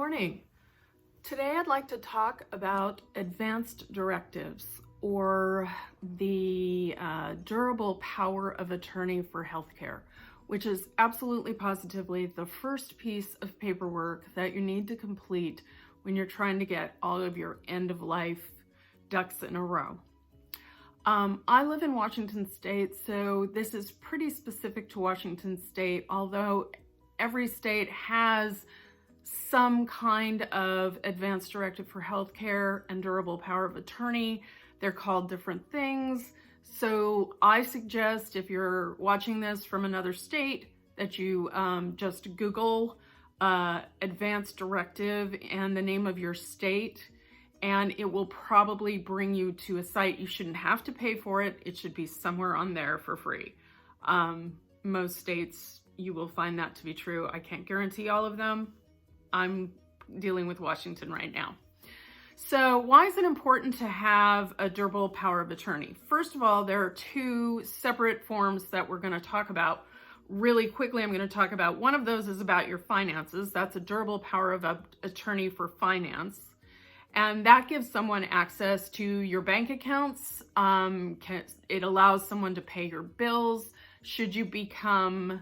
morning. Today I'd like to talk about advanced directives, or the durable power of attorney for healthcare, which is absolutely positively the first piece of paperwork that you need to complete when you're trying to get all of your end-of-life ducks in a row. I live in Washington State, so this is pretty specific to Washington State, although every state has some kind of advanced directive for healthcare and durable power of attorney. They're called different things. So I suggest, if you're watching this from another state, that you just Google advanced directive and the name of your state, and it will probably bring you to a site. You shouldn't have to pay for it. It should be somewhere on there for free. Most states, you will find that to be true. I can't guarantee all of them. I'm dealing with Washington right now. So why is it important to have a durable power of attorney? First of all, there are two separate forms that we're going to talk about. Really quickly, I'm going to talk about one of those is about your finances. That's a durable power of attorney for finance. And that gives someone access to your bank accounts. It allows someone to pay your bills should you become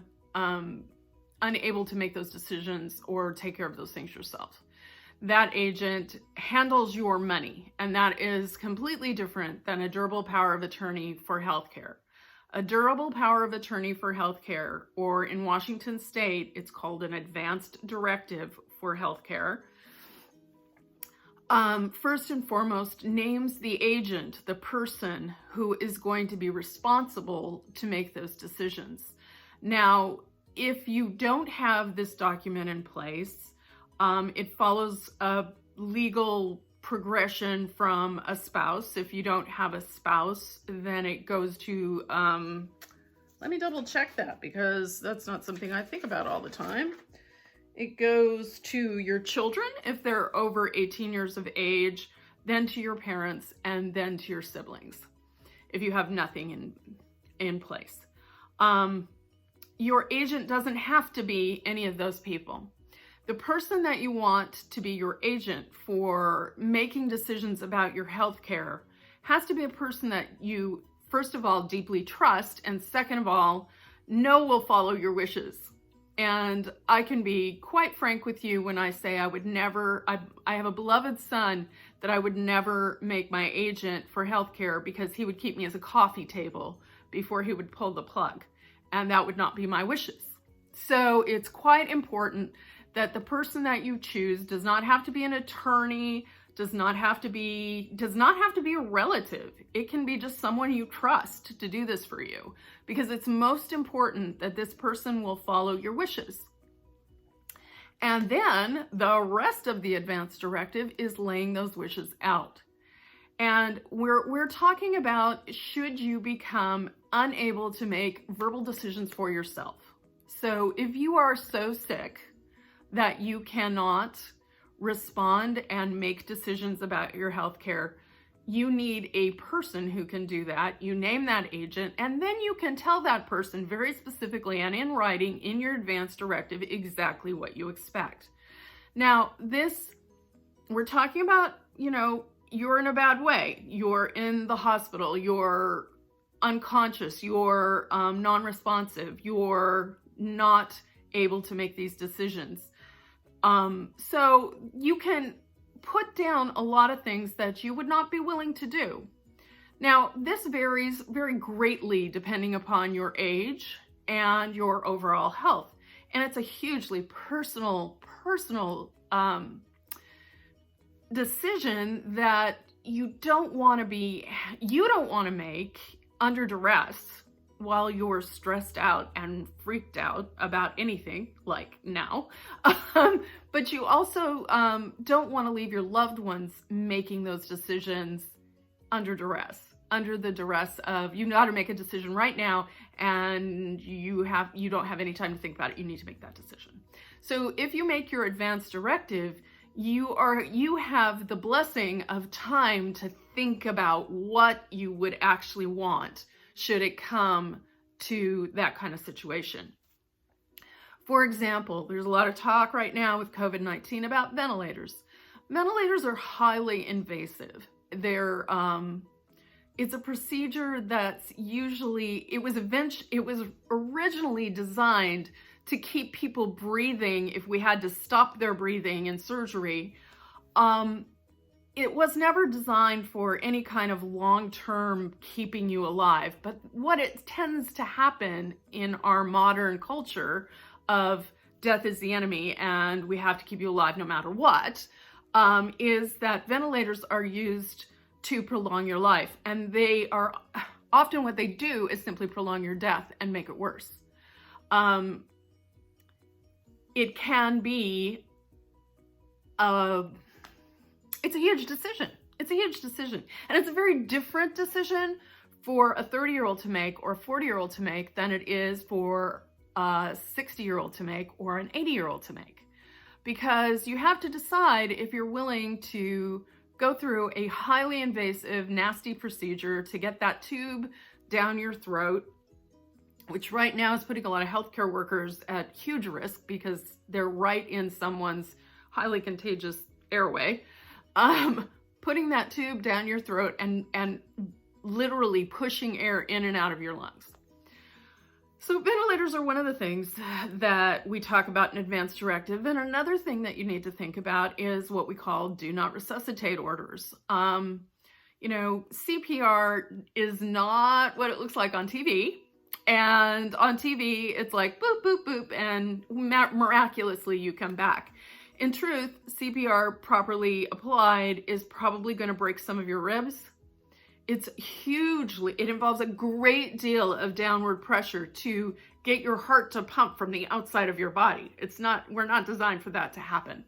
unable to make those decisions or take care of those things yourself. That agent handles your money, and that is completely different than a durable power of attorney for healthcare. A durable power of attorney for healthcare, or in Washington State, it's called an advanced directive for healthcare, first and foremost names the agent, the person who is going to be responsible to make those decisions. Now, if you don't have this document in place, it follows a legal progression from a spouse. If you don't have a spouse, then it goes to, let me double check that, because that's not something I think about all the time. It goes to your children if they're over 18 years of age, then to your parents, and then to your siblings if you have nothing in place. Your agent doesn't have to be any of those people. The person that you want to be your agent for making decisions about your health care has to be a person that you, first of all, deeply trust, and second of all, know will follow your wishes. And I can be quite frank with you when I say I would never, I have a beloved son that I would never make my agent for healthcare, because he would keep me as a coffee table before he would pull the plug. And that would not be my wishes. So it's quite important that the person that you choose does not have to be an attorney, does not have to be a relative. It can be just someone you trust to do this for you, because it's most important that this person will follow your wishes. And then the rest of the advanced directive is laying those wishes out. And we're talking about, should you become unable to make verbal decisions for yourself. So if you are so sick that you cannot respond and make decisions about your health care, you need a person who can do that. You name that agent, and then you can tell that person very specifically and in writing in your advanced directive exactly what you expect. Now, we're talking about, you're in a bad way. You're in the hospital. You're unconscious. You're non-responsive. You're not able to make these decisions. So you can put down a lot of things that you would not be willing to do. Now, this varies very greatly depending upon your age and your overall health. And it's a hugely personal decision that you don't want to make under duress while you're stressed out and freaked out about anything, like now. But you also don't want to leave your loved ones making those decisions under duress, under the duress of, you got to make a decision right now, and you don't have any time to think about it. You need to make that decision. So if you make your advanced directive, you have the blessing of time to think about what you would actually want should it come to that kind of situation. For example, there's a lot of talk right now with COVID-19 about ventilators. Ventilators are highly invasive. It's a procedure that's usually, it was originally designed to keep people breathing if we had to stop their breathing in surgery. It was never designed for any kind of long-term keeping you alive. But what it tends to happen in our modern culture of death is the enemy and we have to keep you alive no matter what, is that ventilators are used to prolong your life. And they are often, what they do is simply prolong your death and make it worse. It can be, it's a huge decision. It's a huge decision. And it's a very different decision for a 30-year-old to make or a 40-year-old to make than it is for a 60-year-old to make or an 80-year-old to make. Because you have to decide if you're willing to go through a highly invasive, nasty procedure to get that tube down your throat, which right now is putting a lot of healthcare workers at huge risk because they're right in someone's highly contagious airway. Putting that tube down your throat and literally pushing air in and out of your lungs. So ventilators are one of the things that we talk about in advance directive. And another thing that you need to think about is what we call do not resuscitate orders. CPR is not what it looks like on TV. And on TV, it's like boop, boop, boop, and miraculously you come back. In truth, CPR properly applied is probably going to break some of your ribs. It involves a great deal of downward pressure to get your heart to pump from the outside of your body. We're not designed for that to happen.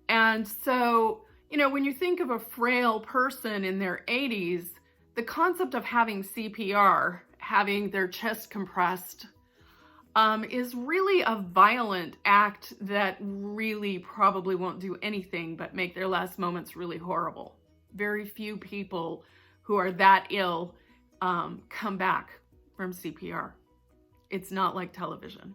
And so, when you think of a frail person in their 80s, the concept of having CPR, having their chest compressed, is really a violent act that really probably won't do anything but make their last moments really horrible. Very few people who are that ill come back from CPR. It's not like television.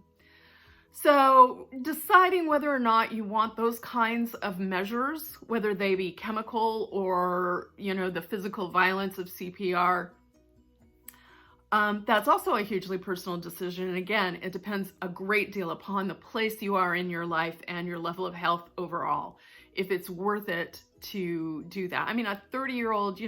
So deciding whether or not you want those kinds of measures, whether they be chemical or, the physical violence of CPR, that's also a hugely personal decision. And again, it depends a great deal upon the place you are in your life and your level of health overall, if it's worth it to do that. I mean, a 30-year-old,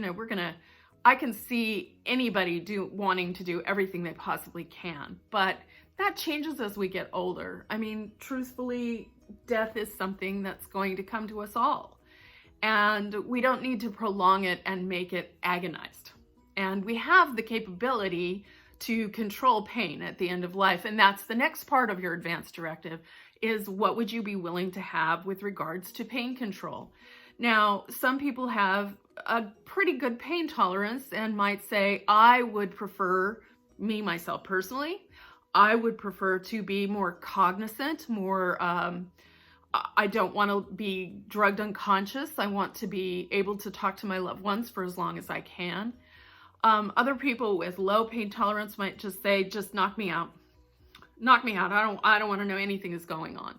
I can see anybody wanting to do everything they possibly can, but that changes as we get older. I mean, truthfully, death is something that's going to come to us all, and we don't need to prolong it and make it agonized. And we have the capability to control pain at the end of life. And that's the next part of your advance directive, is what would you be willing to have with regards to pain control? Now, some people have a pretty good pain tolerance and might say, I would prefer, myself personally, I would prefer to be more cognizant, I don't want to be drugged unconscious. I want to be able to talk to my loved ones for as long as I can. Other people with low pain tolerance might just say, just knock me out. Knock me out. I don't want to know anything is going on.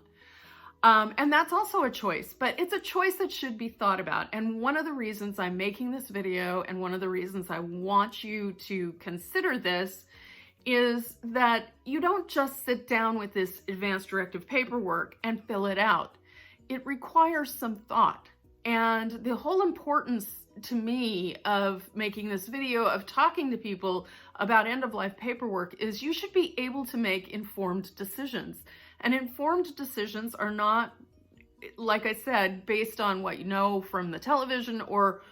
And that's also a choice, but it's a choice that should be thought about. And one of the reasons I'm making this video, and one of the reasons I want you to consider this, is that you don't just sit down with this advance directive paperwork and fill it out. It requires some thought. And the whole importance to me of making this video, of talking to people about end-of-life paperwork, is you should be able to make informed decisions. And informed decisions are not, like I said, based on what you know from the television or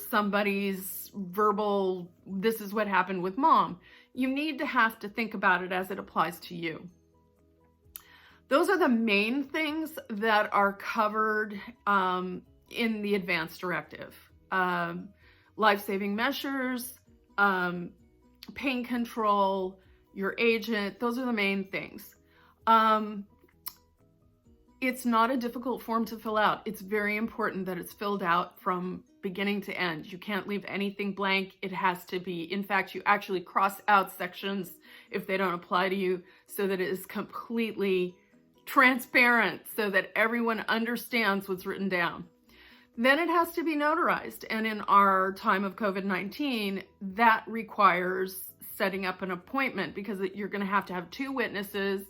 somebody's verbal, this is what happened with mom. You need to have to think about it as it applies to you. Those are the main things that are covered in the advance directive. Life-saving measures, pain control, your agent, those are the main things. It's not a difficult form to fill out. It's very important that it's filled out from beginning to end. You can't leave anything blank. It has to be, in fact, you actually cross out sections if they don't apply to you so that it is completely transparent so that everyone understands what's written down. Then it has to be notarized. And in our time of COVID-19, that requires setting up an appointment because you're going to have 2 witnesses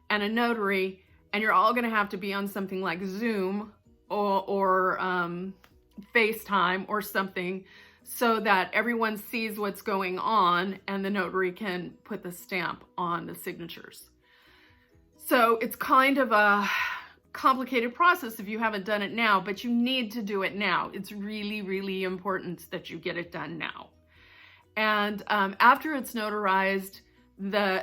and a notary, and you're all going to have to be on something like Zoom or FaceTime or something so that everyone sees what's going on and the notary can put the stamp on the signatures. So it's kind of a complicated process if you haven't done it now, but you need to do it now. It's really, really important that you get it done now. And after it's notarized,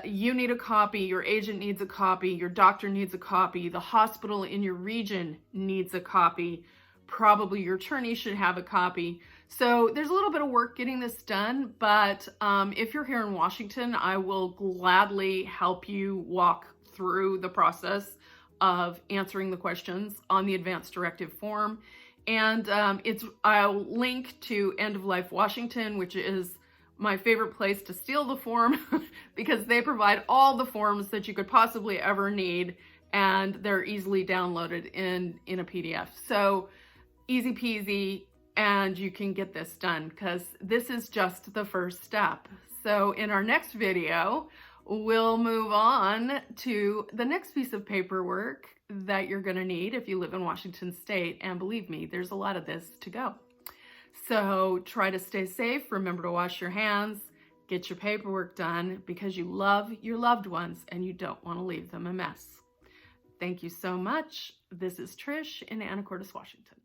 you need a copy, your agent needs a copy, your doctor needs a copy, the hospital in your region needs a copy, probably your attorney should have a copy. So there's a little bit of work getting this done, but if you're here in Washington, I will gladly help you walk through the process of answering the questions on the advanced directive form. And I'll link to End of Life Washington, which is my favorite place to steal the form because they provide all the forms that you could possibly ever need, and they're easily downloaded in a PDF. So easy peasy, and you can get this done because this is just the first step. So in our next video, we'll move on to the next piece of paperwork that you're going to need if you live in Washington State. And believe me, there's a lot of this to go. So try to stay safe. Remember to wash your hands. Get your paperwork done because you love your loved ones and you don't want to leave them a mess. Thank you so much. This is Trish in Anacortes, Washington.